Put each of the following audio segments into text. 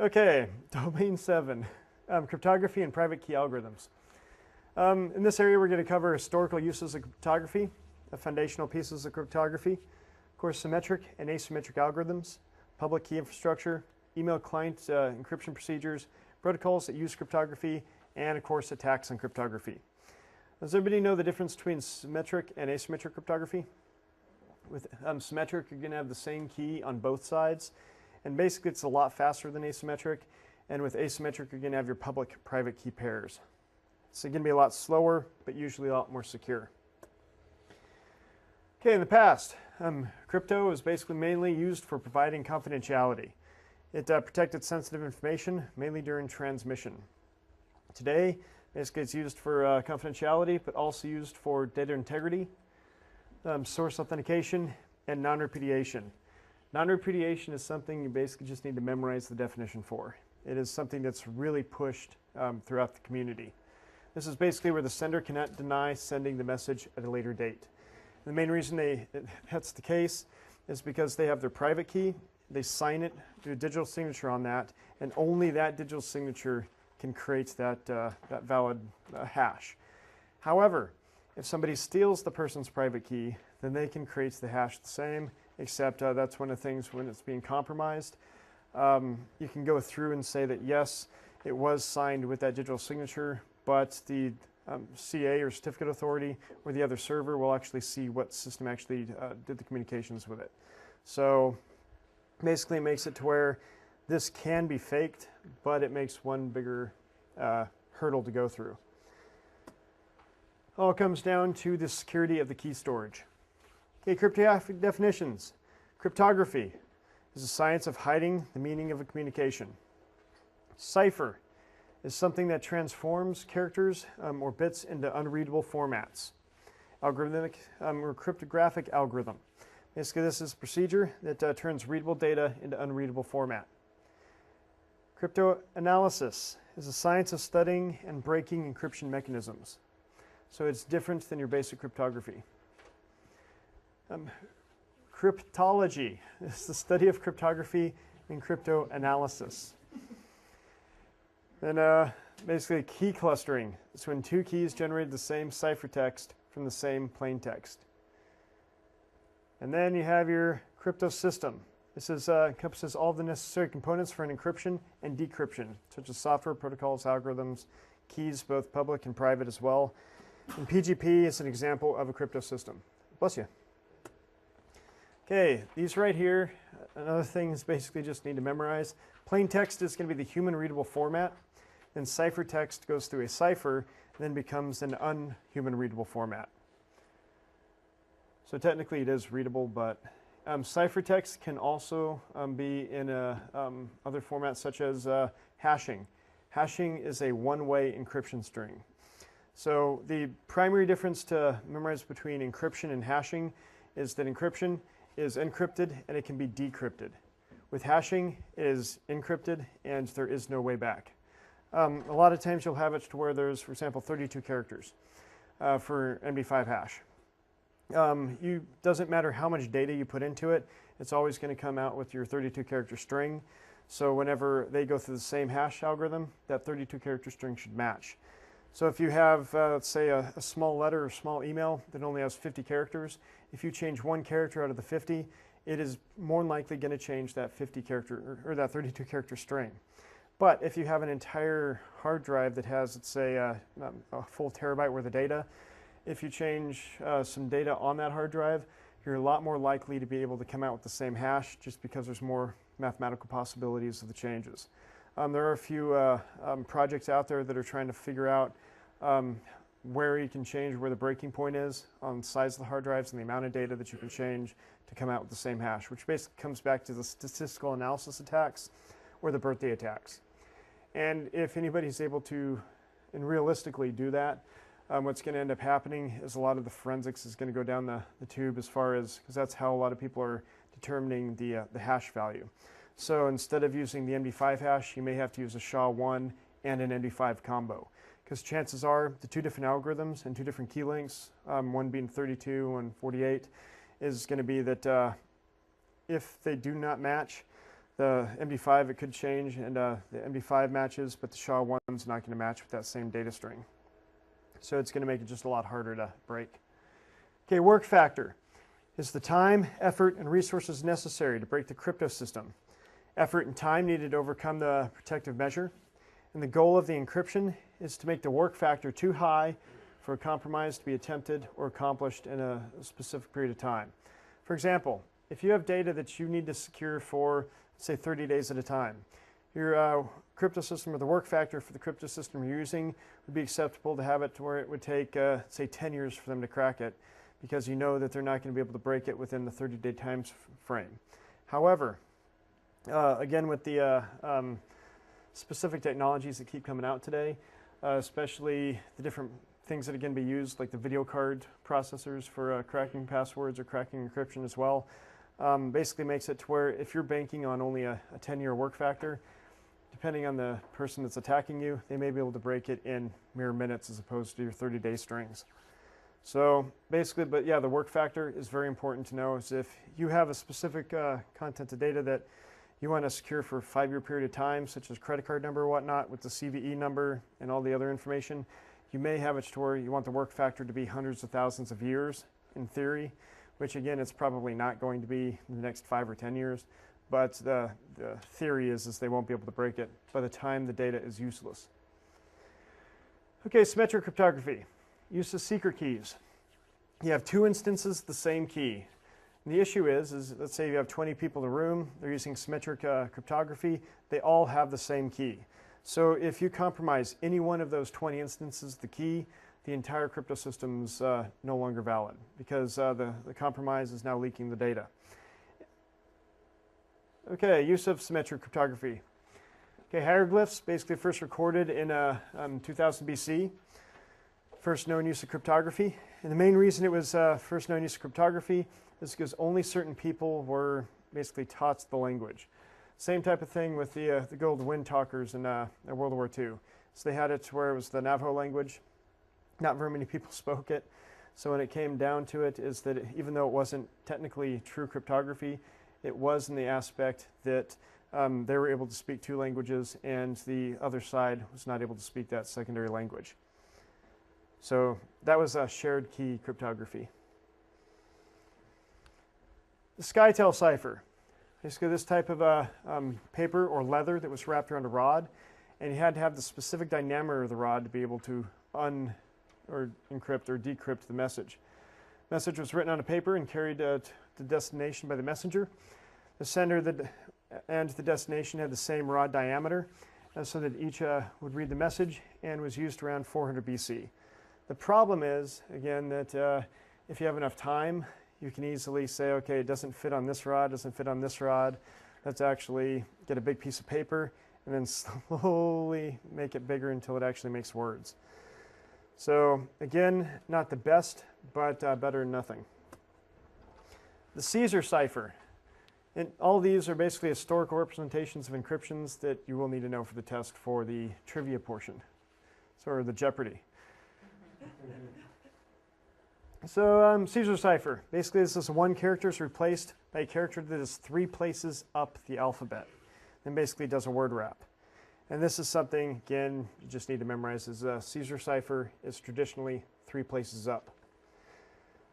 Okay, domain 7, cryptography and private key algorithms. In this area, we're going to cover historical uses of cryptography, the foundational pieces of cryptography, of course, symmetric and asymmetric algorithms, public key infrastructure, email client encryption procedures, protocols that use cryptography, and of course, attacks on cryptography. Does everybody know the difference between symmetric and asymmetric cryptography? With symmetric, you're going to have the same key on both sides. And basically, it's a lot faster than asymmetric. And with asymmetric, you're going to have your public-private key pairs. So it's going to be a lot slower, but usually a lot more secure. Okay, in the past, crypto was basically mainly used for providing confidentiality. It protected sensitive information, mainly during transmission. Today, basically, it's used for confidentiality, but also used for data integrity, source authentication, and non-repudiation. Non-repudiation is something you basically just need to memorize the definition for. It is something that's really pushed throughout the community. This is basically where the sender cannot deny sending the message at a later date. And the main reason that's the case is because they have their private key, they sign it, do a digital signature on that, and only that digital signature can create that valid hash. However, if somebody steals the person's private key, then they can create the hash the same, except that's one of the things when it's being compromised. You can go through and say that yes, it was signed with that digital signature, but the CA or certificate authority or the other server will actually see what system actually did the communications with it. So basically it makes it to where this can be faked, but it makes one bigger hurdle to go through. All comes down to the security of the key storage. Okay, cryptographic definitions. Cryptography is the science of hiding the meaning of a communication. Cipher is something that transforms characters or bits into unreadable formats. Algorithmic or cryptographic algorithm. Basically, this is a procedure that turns readable data into unreadable format. Cryptanalysis is the science of studying and breaking encryption mechanisms. So it's different than your basic cryptography. Cryptology is the study of cryptography and cryptanalysis. And basically key clustering is when two keys generate the same ciphertext from the same plain text. And then you have your crypto system. This encompasses all the necessary components for an encryption and decryption, such as software, protocols, algorithms, keys, both public and private as well. And PGP is an example of a crypto system. Bless you. Okay, these right here, another thing is basically just need to memorize. Plain text is going to be the human readable format. Then ciphertext goes through a cipher, and then becomes an unhuman readable format. So technically it is readable, but ciphertext can also be in other formats such as hashing. Hashing is a one-way encryption string. So the primary difference to memorize between encryption and hashing is that encryption is encrypted and it can be decrypted. With hashing, it is encrypted and there is no way back. A lot of times you'll have it to where there's, for example, 32 characters for MD5 hash. Doesn't matter how much data you put into it, it's always going to come out with your 32 character string. So whenever they go through the same hash algorithm, that 32 character string should match. So if you have, let's say, a small letter or small email that only has 50 characters, if you change one character out of the 50, it is more than likely going to change that 50 character or that 32 character string. But if you have an entire hard drive that has, let's say, a full terabyte worth of data, if you change some data on that hard drive, you're a lot more likely to be able to come out with the same hash just because there's more mathematical possibilities of the changes. There are a few projects out there that are trying to figure out where you can change where the breaking point is on the size of the hard drives and the amount of data that you can change to come out with the same hash, which basically comes back to the statistical analysis attacks or the birthday attacks. And if anybody's able to, and realistically do that, what's going to end up happening is a lot of the forensics is going to go down the tube as far as, because that's how a lot of people are determining the hash value. So instead of using the MD5 hash, you may have to use a SHA-1 and an MD5 combo. because chances are the two different algorithms and two different key lengths, one being 32 and 48, is going to be that if they do not match, the MD5 it could change, and the MD5 matches, but the SHA-1's not going to match with that same data string. So it's going to make it just a lot harder to break. Okay, work factor is the time, effort, and resources necessary to break the crypto system. Effort and time needed to overcome the protective measure. And the goal of the encryption is to make the work factor too high for a compromise to be attempted or accomplished in a specific period of time. For example, if you have data that you need to secure for, say, 30 days at a time, your crypto system, or the work factor for the crypto system you're using, would be acceptable to have it to where it would take, say, 10 years for them to crack it, because you know that they're not going to be able to break it within the 30-day time frame. However, again, with the specific technologies that keep coming out today, especially the different things that are going to be used, like the video card processors for cracking passwords or cracking encryption as well, basically makes it to where if you're banking on only a 10-year work factor, depending on the person that's attacking you, they may be able to break it in mere minutes as opposed to your 30-day strings. So basically, but yeah, the work factor is very important to know. Is if you have a specific content of data that you want to secure for a 5-year period of time, such as credit card number or whatnot, with the CVE number and all the other information, you may have it to where you want the work factor to be hundreds of thousands of years in theory, which again, it's probably not going to be in the next 5 or 10 years. But the theory is they won't be able to break it by the time the data is useless. Okay, symmetric cryptography. Use of secret keys. You have two instances of the same key. And the issue is let's say you have 20 people in the room, they're using symmetric cryptography, they all have the same key. So if you compromise any one of those 20 instances of the key, the entire crypto system's no longer valid, because the compromise is now leaking the data. Okay, use of symmetric cryptography. Okay, hieroglyphs, basically first recorded in 2000 BC. First known use of cryptography. And the main reason it was first known use of cryptography is because only certain people were basically taught the language. Same type of thing with the gold wind talkers in World War II. So they had it to where it was the Navajo language. Not very many people spoke it. So when it came down to it, is that even though it wasn't technically true cryptography, it was in the aspect that they were able to speak two languages and the other side was not able to speak that secondary language. So that was a shared key cryptography. The SkyTel cipher. Basically this type of paper or leather that was wrapped around a rod, and you had to have the specific diameter of the rod to be able to encrypt or decrypt the message. The message was written on a paper and carried to destination by the messenger. The sender and the destination had the same rod diameter, so that each would read the message, and was used around 400 BC. The problem is, again, that if you have enough time, you can easily say, okay, it doesn't fit on this rod, doesn't fit on this rod. Let's actually get a big piece of paper and then slowly make it bigger until it actually makes words. So again, not the best, but better than nothing. The Caesar cipher. And all of these are basically historical representations of encryptions that you will need to know for the test for the trivia portion, or the Jeopardy. So Caesar cipher. Basically, this is one character is replaced by a character that is 3 places up the alphabet. And basically does a word wrap. And this is something, again, you just need to memorize, is Caesar cipher is traditionally 3 places up.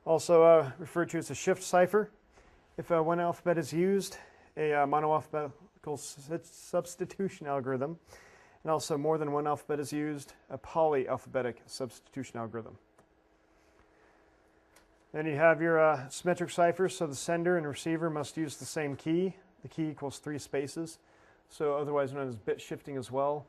Also referred to as a shift cipher. If one alphabet is used, a monoalphabetical substitution algorithm, and also more than one alphabet is used, a polyalphabetic substitution algorithm. Then you have your symmetric cipher, so the sender and receiver must use the same key. The key equals 3 spaces, so otherwise known as bit shifting as well.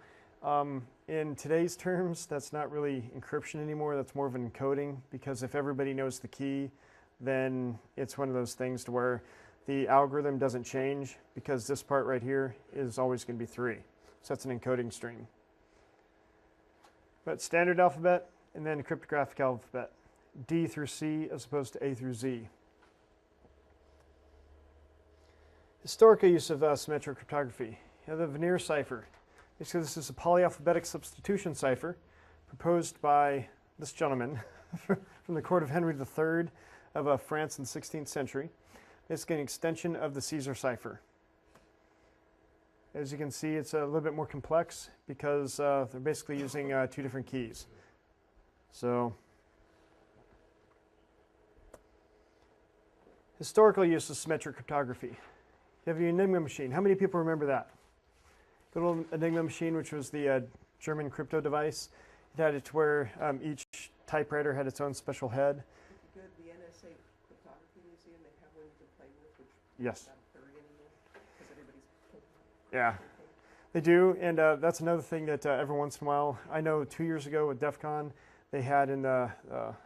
In today's terms, that's not really encryption anymore, that's more of an encoding, because if everybody knows the key, then it's one of those things to where the algorithm doesn't change, because this part right here is always going to be 3. So that's an encoding stream. But standard alphabet and then cryptographic alphabet. D through C as opposed to A through Z. Historical use of symmetric cryptography. You have the veneer cipher. Basically, this is a polyalphabetic substitution cipher proposed by this gentleman from the court of Henry III of France in the 16th century. Basically an extension of the Caesar cipher. As you can see, it's a little bit more complex because they're basically using two different keys. So, historical use of symmetric cryptography. You have the Enigma machine. How many people remember that? Good old Enigma machine, which was the German crypto device. It had it to where each typewriter had its own special head. The NSA Cryptography Museum, they have one you can play with, which yes. not very anymore, because everybody's... Yeah, they do, and that's another thing that every once in a while, I know 2 years ago with DEF CON, they had in the,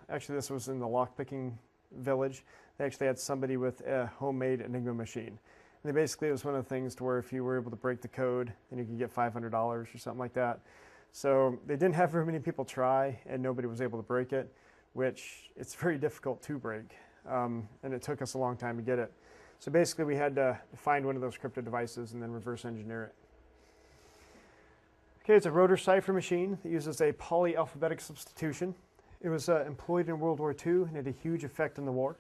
actually this was in the lockpicking village, they actually had somebody with a homemade Enigma machine. And they basically, it was one of the things to where if you were able to break the code, then you could get $500 or something like that. So they didn't have very many people try, and nobody was able to break it, which it's very difficult to break, and it took us a long time to get it. So basically we had to find one of those crypto devices and then reverse engineer it. Okay, it's a rotor cipher machine that uses a polyalphabetic substitution. It was employed in World War II and had a huge effect in the war.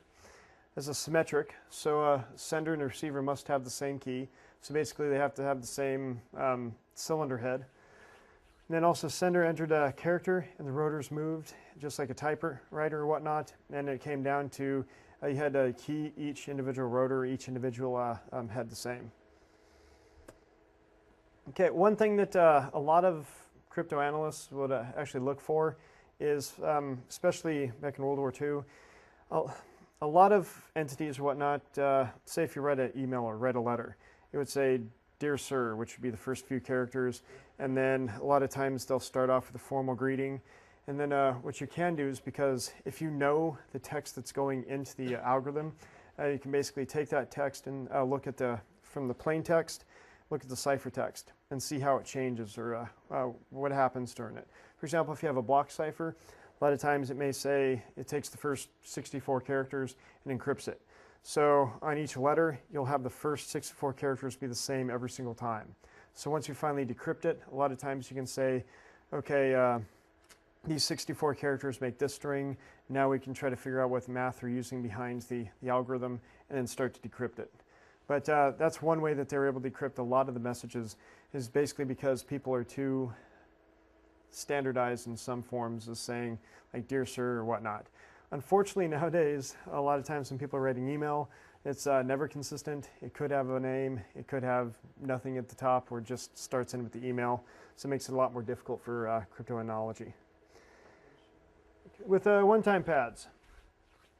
It's a symmetric, so sender and receiver must have the same key. So basically they have to have the same cylinder head. And then also sender entered a character and the rotors moved just like a typewriter or whatnot. And it came down to you had to key each individual rotor, each individual had the same. Okay, one thing that a lot of crypto analysts would actually look for is, especially back in World War II, a lot of entities or whatnot, say if you read an email or read a letter, it would say, "Dear Sir," which would be the first few characters, and then a lot of times they'll start off with a formal greeting. And then what you can do is, because if you know the text that's going into the algorithm, you can basically take that text and look at from the plain text, look at the ciphertext and see how it changes or what happens during it. For example, if you have a block cipher, a lot of times it may say it takes the first 64 characters and encrypts it. So on each letter, you'll have the first 64 characters be the same every single time. So once you finally decrypt it, a lot of times you can say, okay, these 64 characters make this string. Now we can try to figure out what math they're using behind the algorithm and then start to decrypt it. But that's one way that they're able to decrypt a lot of the messages, is basically because people are too standardized in some forms as saying like "Dear Sir" or whatnot. Unfortunately nowadays, a lot of times when people are writing email, it's never consistent. It could have a name, it could have nothing at the top, or just starts in with the email. So it makes it a lot more difficult for cryptoanalysis. With one-time pads,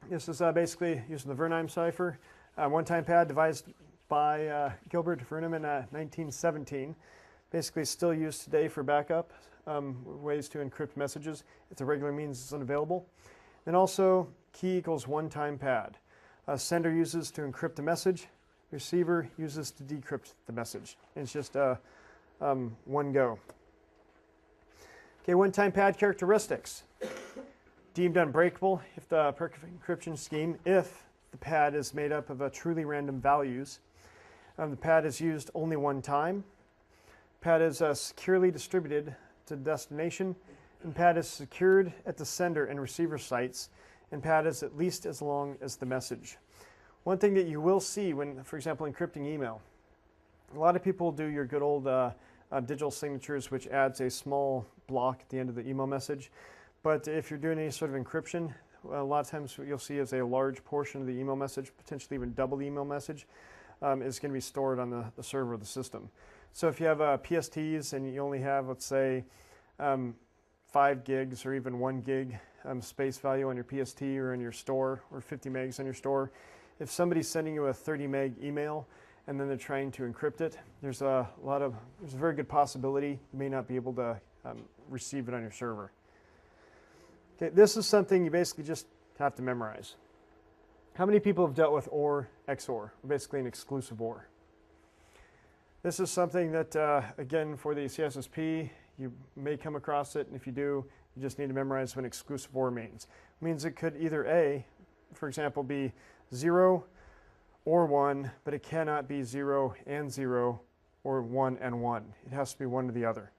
this is basically using the Vernheim cipher. One-time pad devised by Gilbert Vernheim in 1917. Basically still used today for backup, ways to encrypt messages if the regular means is unavailable. Then also key equals one-time pad. Sender uses to encrypt the message, receiver uses to decrypt the message. And it's just one go. Okay, one-time pad characteristics. Deemed unbreakable if the perfect encryption scheme, if the pad is made up of truly random values. The pad is used only one time. Pad is securely distributed to the destination. And pad is secured at the sender and receiver sites. And pad is at least as long as the message. One thing that you will see when, for example, encrypting email, a lot of people do your good old digital signatures, which adds a small block at the end of the email message. But if you're doing any sort of encryption, a lot of times what you'll see is a large portion of the email message, potentially even double the email message, is going to be stored on the server of the system. So if you have PSTs and you only have, let's say, 5 gigs or even 1 gig space value on your PST or in your store, or 50 megs on your store, if somebody's sending you a 30 meg email and then they're trying to encrypt it, there's a very good possibility you may not be able to receive it on your server. Okay, this is something you basically just have to memorize. How many people have dealt with OR, XOR, basically an exclusive OR? This is something that, again, for the CISSP, you may come across it, and if you do, you just need to memorize what an exclusive OR means. It means it could either A, for example, be 0 or 1, but it cannot be 0 and 0 or 1 and 1. It has to be one or the other.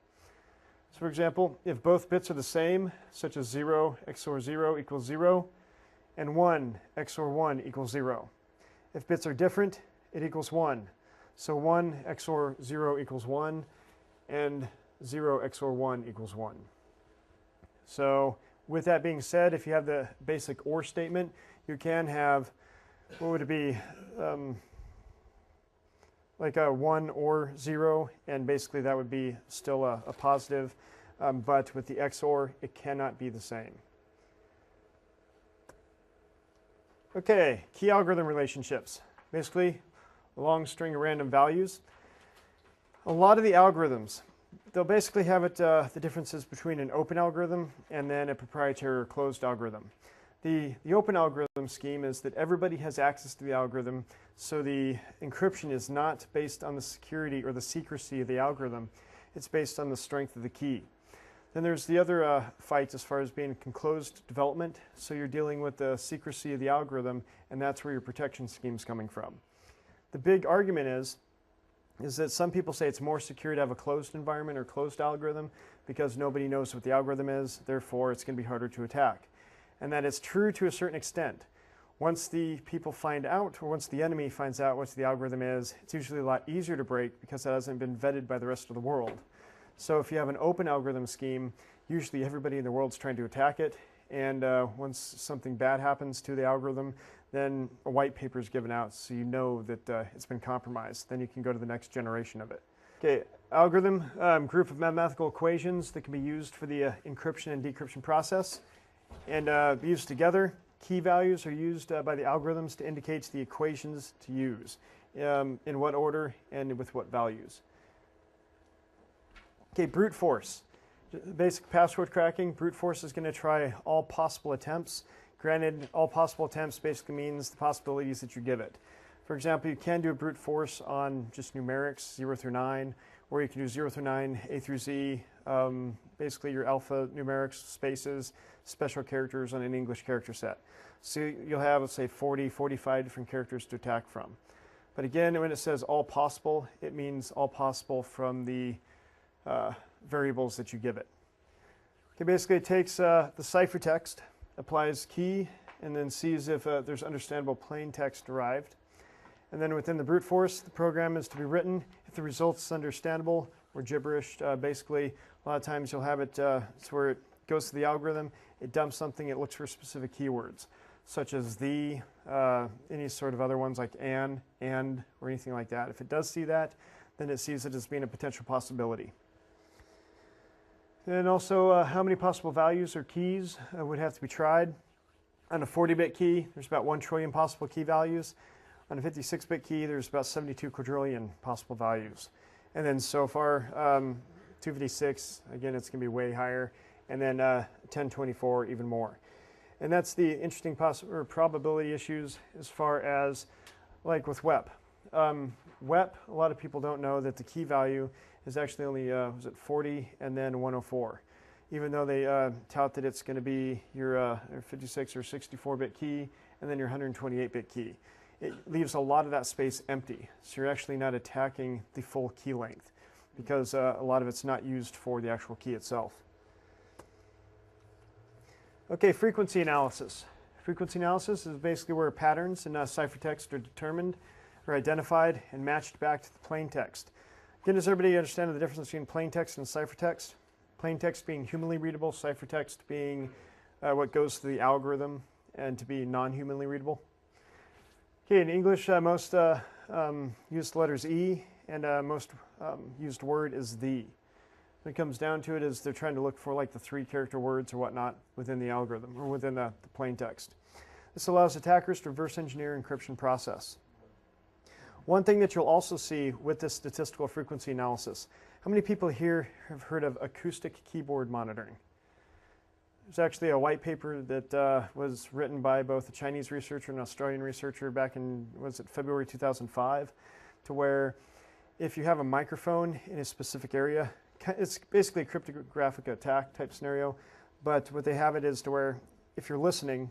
So for example, if both bits are the same, such as 0 XOR 0 equals 0, and 1 XOR 1 equals 0. If bits are different, it equals 1. So 1 XOR 0 equals 1, and 0 XOR 1 equals 1. So with that being said, if you have the basic OR statement, you can have, what would it be, like a 1 or 0, and basically that would be still a positive, but with the XOR, it cannot be the same. Okay, key algorithm relationships. Basically, a long string of random values. A lot of the algorithms, they'll basically have it, the differences between an open algorithm and then a proprietary or closed algorithm. The open algorithm scheme is that everybody has access to the algorithm, so the encryption is not based on the security or the secrecy of the algorithm. It's based on the strength of the key. Then there's the other fight as far as being closed development, so you're dealing with the secrecy of the algorithm, and that's where your protection scheme is coming from. The big argument is that some people say it's more secure to have a closed environment or closed algorithm because nobody knows what the algorithm is, therefore it's going to be harder to attack. And that is true to a certain extent. Once the people find out, or once the enemy finds out what the algorithm is, it's usually a lot easier to break because it hasn't been vetted by the rest of the world. So if you have an open algorithm scheme, usually everybody in the world is trying to attack it, and once something bad happens to the algorithm, then a white paper is given out so you know that it's been compromised. Then you can go to the next generation of it. Okay, algorithm, group of mathematical equations that can be used for the encryption and decryption process. And used together, key values are used by the algorithms to indicate the equations to use, in what order and with what values. Okay, brute force. Basic password cracking, brute force is going to try all possible attempts. Granted, all possible attempts basically means the possibilities that you give it. For example, you can do a brute force on just numerics, 0 through 9, or you can do 0 through 9, A through Z, basically your alphanumerics, spaces, special characters on an English character set. So you'll have, let's say, 40, 45 different characters to attack from. But again, when it says all possible, it means all possible from the variables that you give it. Okay, basically it takes the ciphertext, applies key, and then sees if there's understandable plain text derived. And then within the brute force, the program is to be written. If the result is understandable or gibberish, basically, a lot of times you'll have it, it's where it goes to the algorithm, it dumps something, it looks for specific keywords, such as the, any sort of other ones like and, or anything like that. If it does see that, then it sees it as being a potential possibility. And also, how many possible values or keys would have to be tried. On a 40-bit key, there's about 1 trillion possible key values. On a 56-bit key, there's about 72 quadrillion possible values. And then so far, 256, again, it's going to be way higher. And then 1024, even more. And that's the interesting probability issues as far as, like with WEP. WEP, a lot of people don't know that the key value is actually only, was it 40 and then 104. Even though they tout that it's going to be your 56 or 64-bit key and then your 128-bit key. It leaves a lot of that space empty. So you're actually not attacking the full key length because a lot of it's not used for the actual key itself. Okay, frequency analysis. Frequency analysis is basically where patterns in ciphertext are determined or identified and matched back to the plain text. Again, does everybody understand the difference between plain text and ciphertext? Plain text being humanly readable, ciphertext being what goes to the algorithm and to be non-humanly readable. Okay, in English, most used letters E, and most used word is the. When it comes down to it, is they're trying to look for like the 3-character words or whatnot within the algorithm or within the plain text. This allows attackers to reverse engineer encryption process. One thing that you'll also see with this statistical frequency analysis, how many people here have heard of acoustic keyboard monitoring? There's actually a white paper that was written by both a Chinese researcher and an Australian researcher back in, was it February 2005, to where if you have a microphone in a specific area, it's basically a cryptographic attack type scenario, but what they have it is to where if you're listening,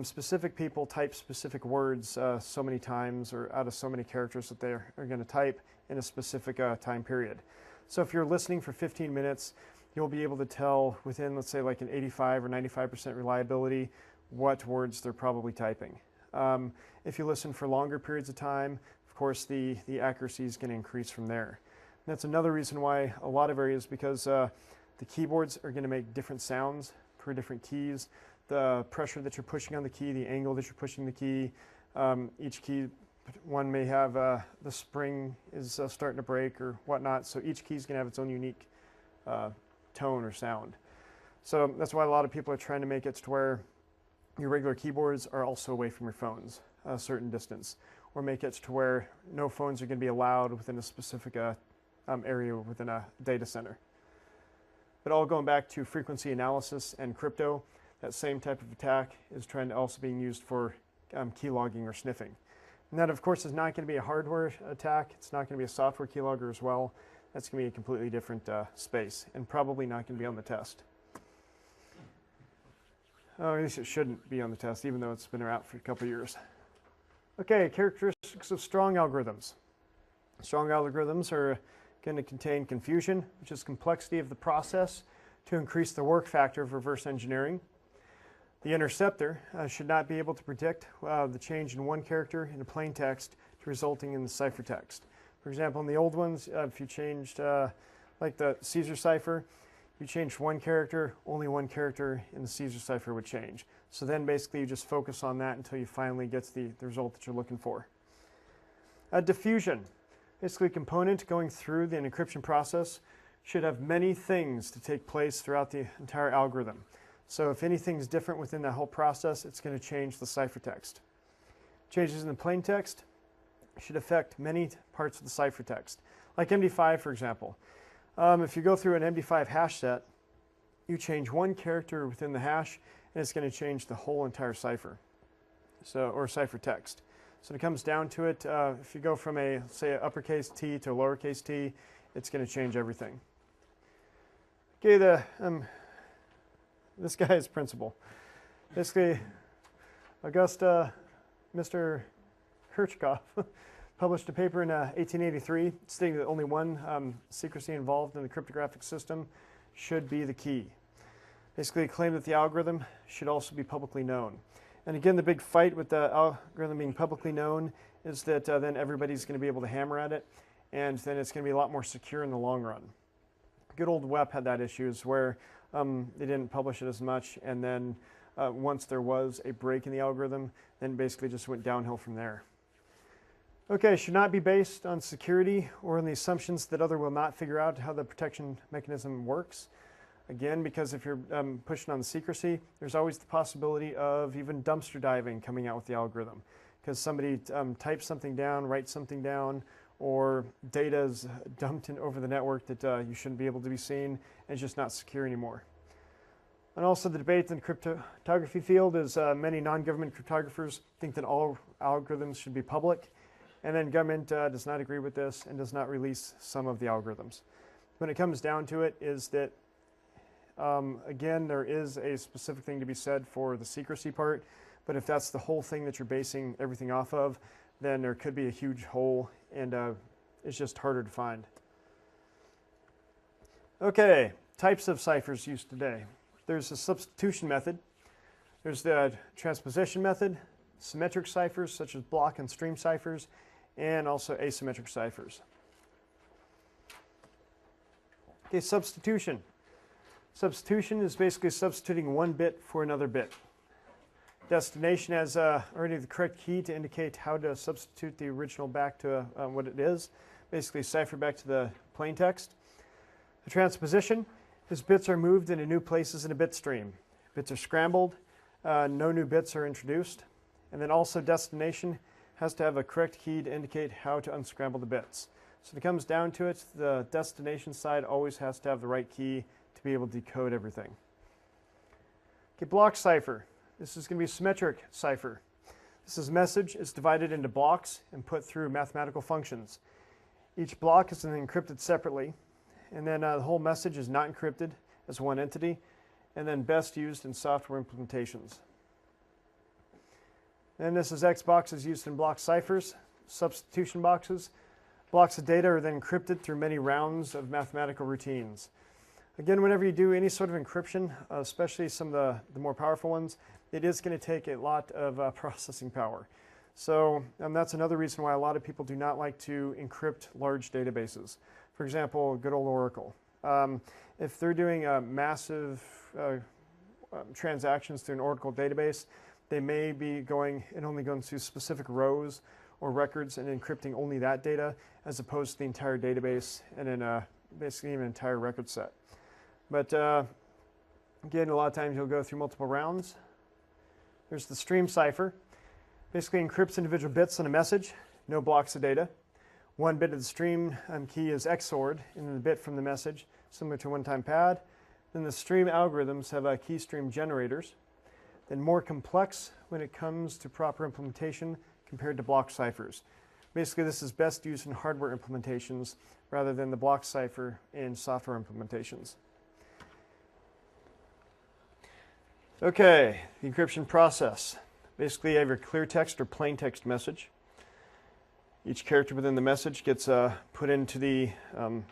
specific people type specific words so many times or out of so many characters that they are going to type in a specific time period. So if you're listening for 15 minutes, you'll be able to tell within, let's say, like an 85 or 95% reliability what words they're probably typing. If you listen for longer periods of time, of course, the accuracy is going to increase from there. And that's another reason why a lot of areas, because the keyboards are going to make different sounds for different keys. The pressure that you're pushing on the key, the angle that you're pushing the key, each key, one may have the spring is starting to break or whatnot, so each key is going to have its own unique tone or sound. So that's why a lot of people are trying to make it to where your regular keyboards are also away from your phones a certain distance, or make it to where no phones are going to be allowed within a specific area within a data center. But all going back to frequency analysis and crypto, that same type of attack is trying to also being used for keylogging or sniffing. And that, of course, is not going to be a hardware attack. It's not going to be a software keylogger as well. That's going to be a completely different space and probably not going to be on the test. Oh, at least it shouldn't be on the test, even though it's been around for a couple of years. Okay, characteristics of strong algorithms. Strong algorithms are going to contain confusion, which is complexity of the process to increase the work factor of reverse engineering. The interceptor should not be able to predict the change in one character in a plain text to resulting in the ciphertext. For example, in the old ones, if you changed, like the Caesar cipher, you changed one character, only one character in the Caesar cipher would change. So then basically you just focus on that until you finally get the result that you're looking for. Diffusion. Basically, a component going through the encryption process should have many things to take place throughout the entire algorithm. So if anything's different within that whole process, it's going to change the ciphertext. Changes in the plain text should affect many parts of the ciphertext. Like MD5, for example. If you go through an MD5 hash set, you change one character within the hash, and it's going to change the whole entire cipher, or ciphertext. So when it comes down to it, if you go from say, an uppercase T to a lowercase t, it's going to change everything. Okay, this guy is principal. Basically, Mr. Kirchhoff published a paper in 1883 stating that only one secrecy involved in the cryptographic system should be the key. Basically, he claimed that the algorithm should also be publicly known. And again, the big fight with the algorithm being publicly known is that then everybody's going to be able to hammer at it, and then it's going to be a lot more secure in the long run. Good old WEP had that issue, is where they didn't publish it as much, and then once there was a break in the algorithm, then basically just went downhill from there. Okay, should not be based on security or on the assumptions that other will not figure out how the protection mechanism works. Again, because if you're pushing on the secrecy, there's always the possibility of even dumpster diving coming out with the algorithm. Because somebody types something down, writes something down, or data is dumped in over the network that you shouldn't be able to be seen, and it's just not secure anymore. And also the debate in the cryptography field is many non-government cryptographers think that all algorithms should be public, and then government does not agree with this and does not release some of the algorithms. When it comes down to it is that, again, there is a specific thing to be said for the secrecy part, but if that's the whole thing that you're basing everything off of, then there could be a huge hole, and it's just harder to find. Okay, types of ciphers used today. There's a substitution method. There's the transposition method, symmetric ciphers such as block and stream ciphers, and also asymmetric ciphers. Okay, substitution. Substitution is basically substituting one bit for another bit. Destination has already the correct key to indicate how to substitute the original back to what it is, basically cipher back to the plain text. The transposition is bits are moved into new places in a bit stream. Bits are scrambled, no new bits are introduced. And then also destination has to have a correct key to indicate how to unscramble the bits. So if it comes down to it, the destination side always has to have the right key to be able to decode everything. Okay, block cipher. This is going to be a symmetric cipher. This message is divided into blocks and put through mathematical functions. Each block is encrypted separately, and then the whole message is not encrypted as one entity, and then best used in software implementations. And this is X boxes used in block ciphers, substitution boxes. Blocks of data are then encrypted through many rounds of mathematical routines. Again, whenever you do any sort of encryption, especially some of the more powerful ones, it is going to take a lot of processing power. So that's another reason why a lot of people do not like to encrypt large databases. For example, good old Oracle. If they're doing massive transactions through an Oracle database, they may be going and only going through specific rows or records and encrypting only that data as opposed to the entire database and then basically an entire record set. But again, a lot of times you'll go through multiple rounds. There's the stream cipher. Basically encrypts individual bits in a message, no blocks of data. One bit of the stream key is XORed in the bit from the message, similar to a one-time pad. Then the stream algorithms have key stream generators. Then more complex when it comes to proper implementation compared to block ciphers. Basically, this is best used in hardware implementations rather than the block cipher in software implementations. Okay, the encryption process. Basically, you have your clear text or plain text message. Each character within the message gets put into the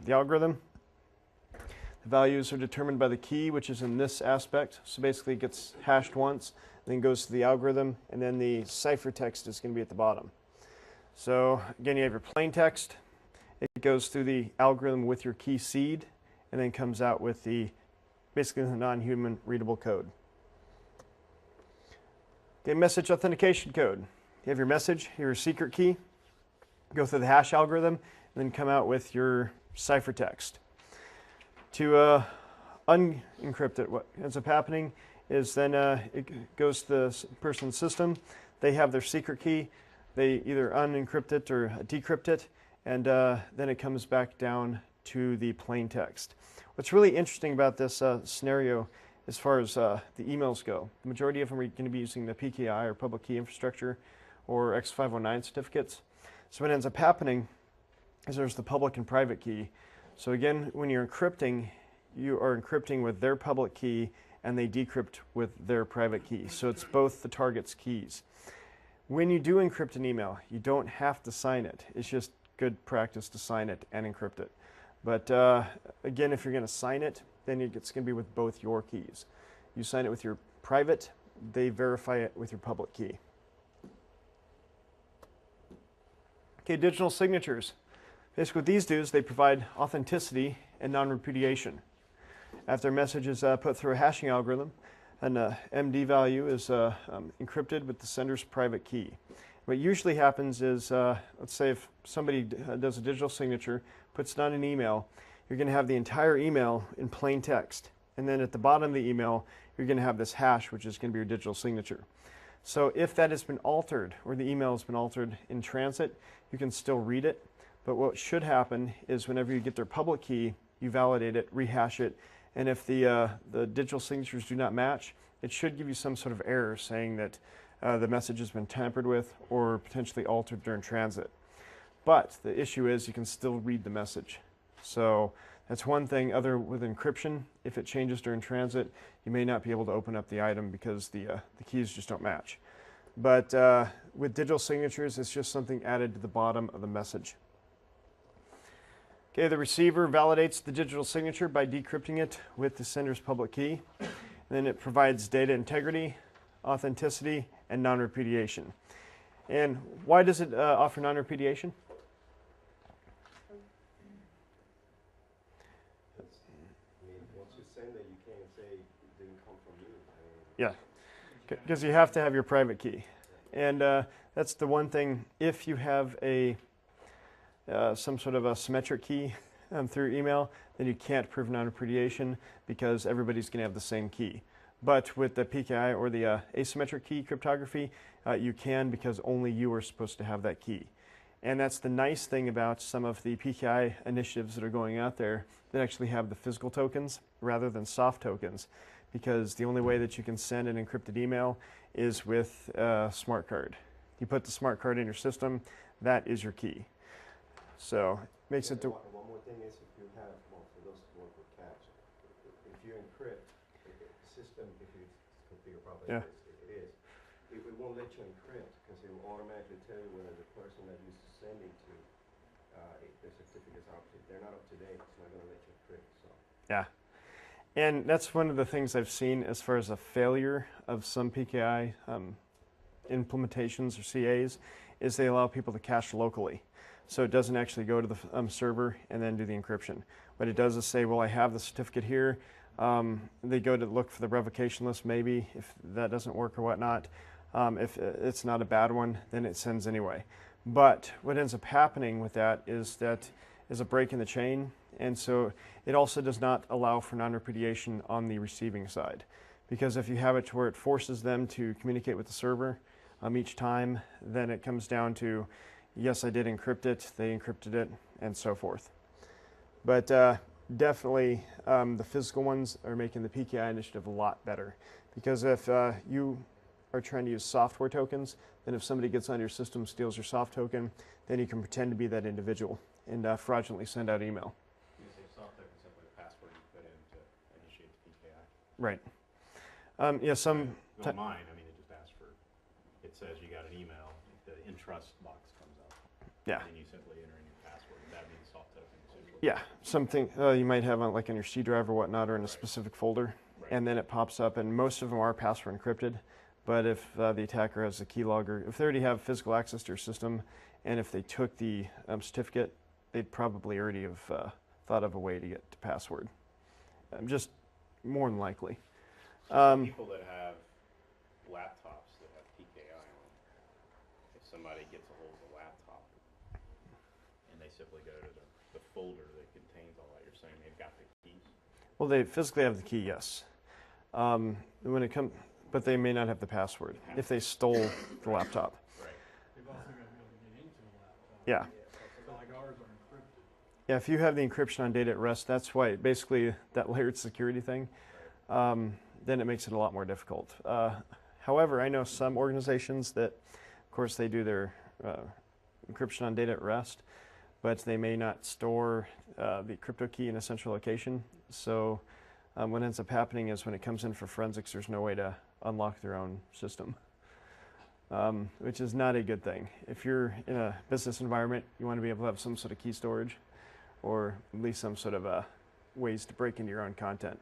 algorithm. The values are determined by the key, which is in this aspect. So basically, it gets hashed once, then goes to the algorithm, and then the ciphertext is going to be at the bottom. So again, you have your plain text. It goes through the algorithm with your key seed, and then comes out with basically the non-human readable code. Okay, message authentication code. You have your message, your secret key, go through the hash algorithm, and then come out with your ciphertext. To unencrypt it, what ends up happening is then it goes to the person's system. They have their secret key. They either unencrypt it or decrypt it, and then it comes back down to the plain text. What's really interesting about this scenario as far as the emails go, the majority of them are going to be using the PKI or public key infrastructure or X509 certificates. So what ends up happening is there's the public and private key. So again, when you're encrypting, you are encrypting with their public key and they decrypt with their private key. So it's both the target's keys. When you do encrypt an email, you don't have to sign it. It's just good practice to sign it and encrypt it. But again, if you're going to sign it, then it's going to be with both your keys. You sign it with your private, they verify it with your public key. Okay, digital signatures. Basically what these do is they provide authenticity and non-repudiation. After a message is put through a hashing algorithm, an MD value is encrypted with the sender's private key. What usually happens is, let's say if somebody does a digital signature, puts it on an email, you're going to have the entire email in plain text. And then at the bottom of the email, you're going to have this hash, which is going to be your digital signature. So if that has been altered, or the email has been altered in transit, you can still read it. But what should happen is whenever you get their public key, you validate it, rehash it, and if the digital signatures do not match, it should give you some sort of error saying that the message has been tampered with or potentially altered during transit. But the issue is you can still read the message. So that's one thing other with encryption. If it changes during transit, you may not be able to open up the item because the keys just don't match. But with digital signatures, it's just something added to the bottom of the message. Okay, the receiver validates the digital signature by decrypting it with the sender's public key. And then it provides data integrity, authenticity, and non-repudiation. And why does it offer non-repudiation? Once you send it, you can't say it didn't come from you. Yeah, because you have to have your private key. And that's the one thing, if you have some sort of a symmetric key through email, then you can't prove non-repudiation because everybody's going to have the same key. But with the PKI or the asymmetric key cryptography, you can because only you are supposed to have that key. And that's the nice thing about some of the PKI initiatives that are going out there that actually have the physical tokens rather than soft tokens, because the only way that you can send an encrypted email is with a smart card. You put the smart card in your system, that is your key. So it makes it. One more thing is if you have, well, for those who work with cache, if you encrypt the system, if you configure properly, Yeah. it is, it won't let you encrypt because it will automatically tell you whether the person that you're sending to, the certificates are up to, they're not up to date, it's not going to let you encrypt. So. Yeah. And that's one of the things I've seen as far as a failure of some PKI implementations or CAs is they allow people to cache locally. So it doesn't actually go to the server and then do the encryption. What it does is say, well, I have the certificate here. They go to look for the revocation list maybe, if that doesn't work or whatnot. If it's not a bad one, then it sends anyway. But what ends up happening with that is a break in the chain, and so it also does not allow for non-repudiation on the receiving side. Because if you have it to where it forces them to communicate with the server each time, then it comes down to, yes, I did encrypt it, they encrypted it, and so forth. But definitely the physical ones are making the PKI initiative a lot better. Because if you are trying to use software tokens, then if somebody gets on your system, steals your soft token, then you can pretend to be that individual and fraudulently send out email. You say soft token is simply a password you put in to initiate the PKI. Right. Yeah, some... Well, mine, I mean, it just asks for, it says you got an email, the entrust box comes up. Yeah. And you simply enter in your password, and that means soft token essentially. Yeah, something you might have on like on your C drive or whatnot, or in a specific folder, and then it pops up, and most of them are password encrypted. But if the attacker has a keylogger, if they already have physical access to your system, and if they took the certificate, they'd probably already have thought of a way to get to password. Just more than likely. People that have laptops that have PKI on them, if somebody gets a hold of the laptop and they simply go to the folder that contains all that, you're saying they've got the keys? Well, they physically have the key, yes. When it comes, but they may not have the password if they stole the laptop. Right. They've also got to be able to get into the laptop. Yeah. So like ours are encrypted. Yeah, if you have the encryption on data at rest, that's why basically that layered security thing, then it makes it a lot more difficult. However, I know some organizations that, of course, they do their encryption on data at rest, but they may not store the crypto key in a central location. So what ends up happening is when it comes in for forensics, there's no way to unlock their own system, which is not a good thing. If you're in a business environment, you want to be able to have some sort of key storage, or at least some sort of ways to break into your own content.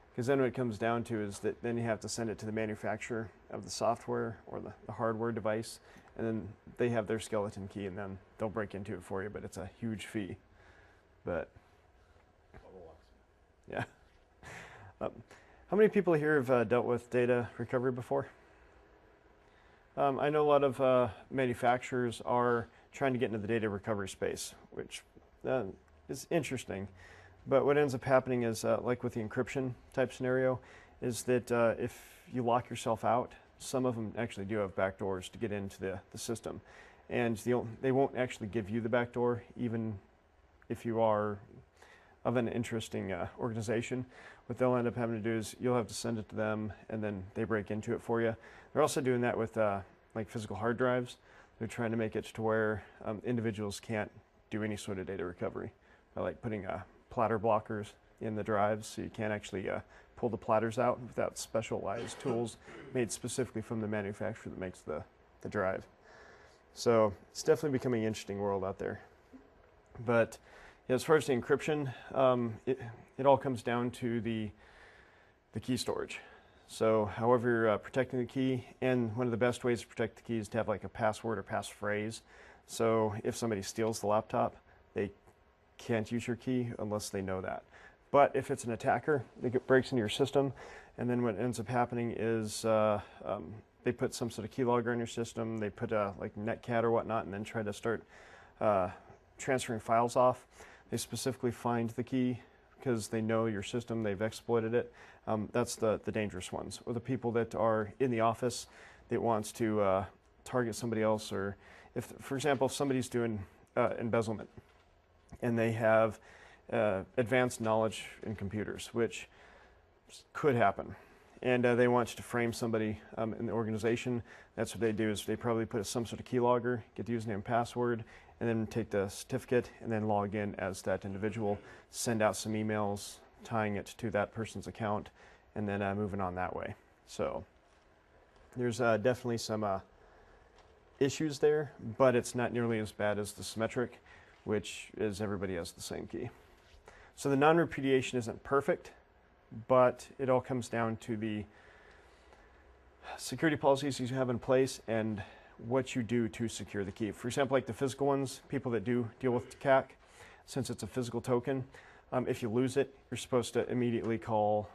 Because then what it comes down to is that then you have to send it to the manufacturer of the software or the hardware device, and then they have their skeleton key, and then they'll break into it for you, but it's a huge fee. But, yeah. How many people here have dealt with data recovery before? I know a lot of manufacturers are trying to get into the data recovery space, which is interesting. But what ends up happening is, like with the encryption type scenario, is that if you lock yourself out, some of them actually do have backdoors to get into the system. And they won't actually give you the backdoor, even if you are of an interesting organization. What they'll end up having to do is you'll have to send it to them, and then they break into it for you. They're also doing that with like physical hard drives. They're trying to make it to where individuals can't do any sort of data recovery by like putting platter blockers in the drives, so you can't actually pull the platters out without specialized tools made specifically from the manufacturer that makes the drive. So it's definitely becoming an interesting world out there. But yeah, as far as the encryption, it all comes down to the key storage. So however you're protecting the key, and one of the best ways to protect the key is to have like a password or passphrase. So if somebody steals the laptop, they can't use your key unless they know that. But if it's an attacker, they breaks into your system, and then what ends up happening is they put some sort of keylogger in your system, they put like netcat or whatnot, and then try to start transferring files off. They specifically find the key because they know your system, they've exploited it. That's the dangerous ones, or the people that are in the office that wants to target somebody else, or if, for example, if somebody's doing embezzlement and they have advanced knowledge in computers, which could happen, and they want to frame somebody in the organization, that's what they do, is they probably put some sort of keylogger, get the username and password, and then take the certificate and then log in as that individual, send out some emails tying it to that person's account, and then moving on that way. So there's definitely some issues there, but it's not nearly as bad as the symmetric, which is everybody has the same key. So the non-repudiation isn't perfect, but it all comes down to the security policies you have in place and what you do to secure the key. For example, like the physical ones, people that do deal with CAC, since it's a physical token, if you lose it, you're supposed to immediately call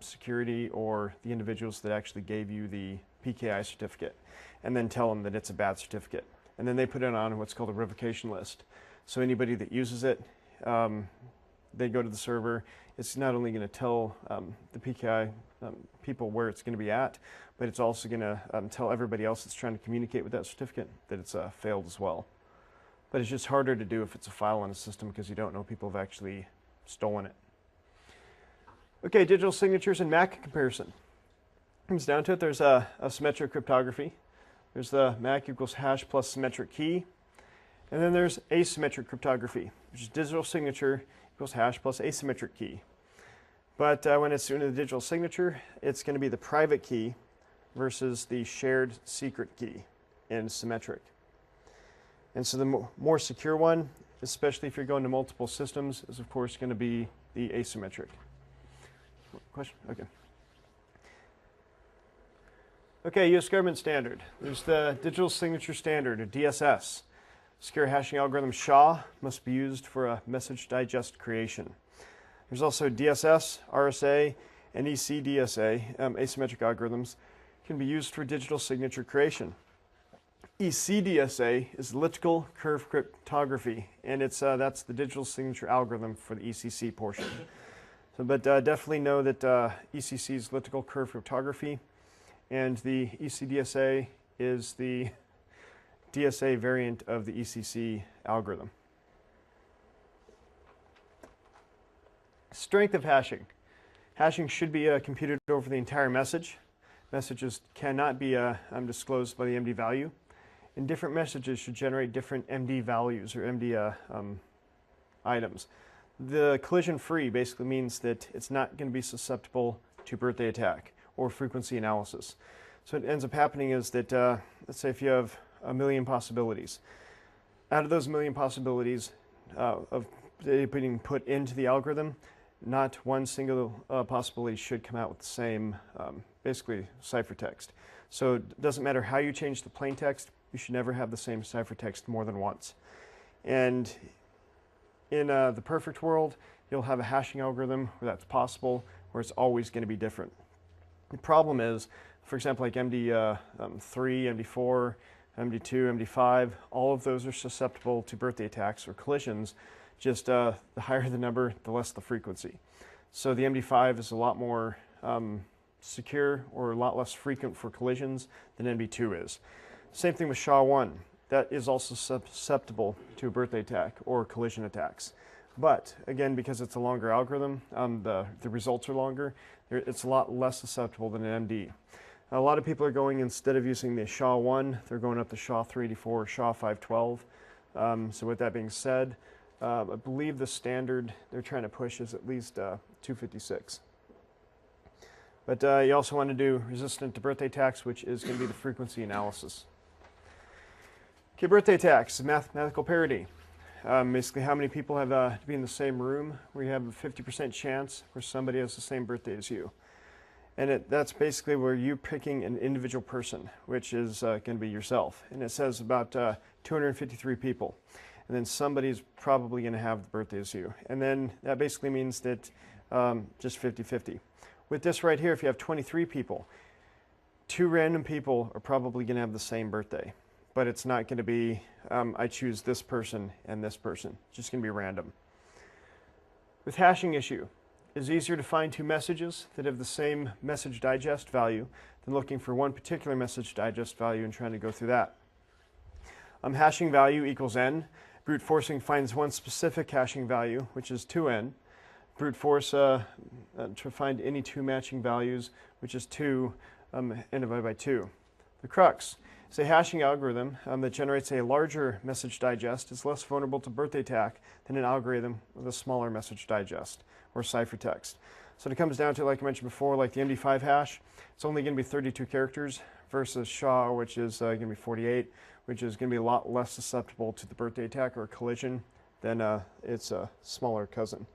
security or the individuals that actually gave you the PKI certificate, and then tell them that it's a bad certificate. And then they put it on what's called a revocation list. So anybody that uses it, they go to the server. It's not only going to tell the PKI people where it's going to be at, but it's also going to tell everybody else that's trying to communicate with that certificate that it's failed as well. But it's just harder to do if it's a file on a system because you don't know people have actually stolen it. Okay, digital signatures and MAC comparison. Comes down to it, there's a symmetric cryptography. There's the MAC equals hash plus symmetric key. And then there's asymmetric cryptography, which is digital signature equals hash plus asymmetric key. But when it's doing the digital signature, it's going to be the private key versus the shared secret key in symmetric. And so the more secure one, especially if you're going to multiple systems, is of course going to be the asymmetric. Question? Okay. Okay, U.S. government standard. There's the digital signature standard, or DSS. Secure hashing algorithm SHA must be used for a message digest creation. There's also DSS, RSA, and ECDSA, asymmetric algorithms, can be used for digital signature creation. ECDSA is elliptical curve cryptography, and that's the digital signature algorithm for the ECC portion. So, but definitely know that ECC is elliptical curve cryptography, and the ECDSA is the DSA variant of the ECC algorithm. Strength of hashing. Hashing should be computed over the entire message. Messages cannot be disclosed by the MD value. And different messages should generate different MD values or MD items. The collision-free basically means that it's not going to be susceptible to birthday attack or frequency analysis. So what ends up happening is that, let's say if you have 1 million possibilities, out of those 1 million possibilities of being put into the algorithm, not one single possibility should come out with the same, basically, ciphertext. So it doesn't matter how you change the plain text, you should never have the same ciphertext more than once. And in the perfect world, you'll have a hashing algorithm where that's possible, where it's always going to be different. The problem is, for example, like MD3, MD4, MD2, MD5, all of those are susceptible to birthday attacks or collisions. Just the higher the number, the less the frequency. So the MD5 is a lot more secure or a lot less frequent for collisions than MD2 is. Same thing with SHA-1. That is also susceptible to a birthday attack or collision attacks. But again, because it's a longer algorithm, the results are longer, it's a lot less susceptible than an MD. A lot of people are going, instead of using the SHA-1, they're going up to SHA-384 or SHA-512. So with that being said, I believe the standard they're trying to push is at least 256. But you also want to do resistant to birthday attacks, which is going to be the frequency analysis. Okay, birthday attacks, mathematical parity. Basically, how many people have to be in the same room where you have a 50% chance where somebody has the same birthday as you. And that's basically where you're picking an individual person, which is going to be yourself. And it says about 253 people. And then somebody's probably going to have the birthday as you. And then that basically means that just 50-50. With this right here, if you have 23 people, 2 random people are probably going to have the same birthday. But it's not going to be, I choose this person and this person. It's just going to be random. With hashing issue, it's easier to find 2 messages that have the same message digest value than looking for one particular message digest value and trying to go through that. Hashing value equals n. Brute forcing finds one specific hashing value, which is 2n. Brute force to find any 2 matching values, which is 2, n divided by 2. The crux is a hashing algorithm that generates a larger message digest is less vulnerable to birthday attack than an algorithm with a smaller message digest or ciphertext. So it comes down to, like I mentioned before, like the MD5 hash, it's only going to be 32 characters versus SHA, which is going to be 48, which is going to be a lot less susceptible to the birthday attack or collision than its smaller cousin.